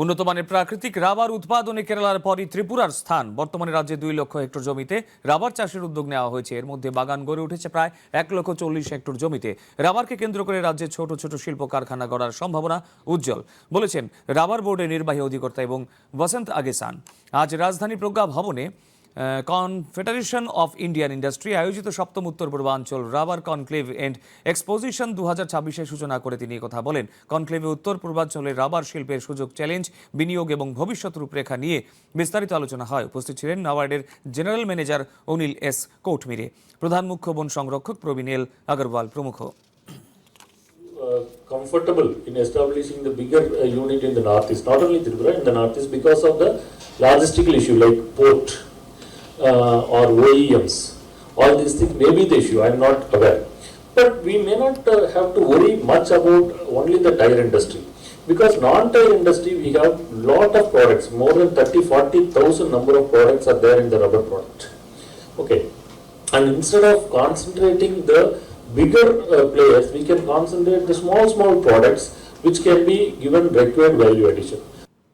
উন্নত মানের প্রাকৃতিক রাবার উৎপাদনে কেরালার পরই ত্রিপুরার স্থান। বর্তমানে রাজ্যে 2 লক্ষ হেক্টর জমিতে রাবার চাষের উদ্যোগ নেওয়া হয়েছে। এর মধ্যে বাগান গড়ে উঠেছে প্রায় 1,40,000 হেক্টর জমিতে। রাবারকে কেন্দ্র করে রাজ্যে ছোট ছোট শিল্প কারখানা গড়ার সম্ভাবনা উজ্জ্বল, বলেছেন রাবার বোর্ডের নির্বাহী অধিকর্তা এবং বসন্ত আগেসান। আজ রাজধানী প্রজ্ঞা ভবনে কনফেডারেশন অফ ইন্ডিয়ান ইন্ডাস্ট্রি আয়োজিত সপ্তম উত্তর পূর্বাঞ্চল রাবার কনক্লেভ এন্ড এক্সপোজিশন 2026-এর সূচনা করে তিনি কথা বলেন। কনক্লেভে উত্তর পূর্বাঞ্চলের রাবার শিল্পের সুযোগ, চ্যালেঞ্জ, বিনিয়োগ এবং ভবিষ্যৎ রূপরেখা নিয়ে বিস্তারিত আলোচনা হয়। উপস্থিত ছিলেন নাবার্ডের জেনারেল ম্যানেজার অনিল এস কোটমিরে, প্রধান মুখ্য বন সংরক্ষক প্রবীণ এল আগরওয়াল প্রমুখ। Comfortable in establishing the bigger unit in the northeast, not only Tripura, in the northeast, because of the logistical issue like port or OEMs. All these things may be the issue, I am not aware. But we may not have to worry much about only the tire industry, because non-tire industry we have lot of products, more than 30,000-40,000 number of products are there in the rubber product. Okay, and instead of concentrating the bigger players, we can concentrate the small products which can be given required value addition.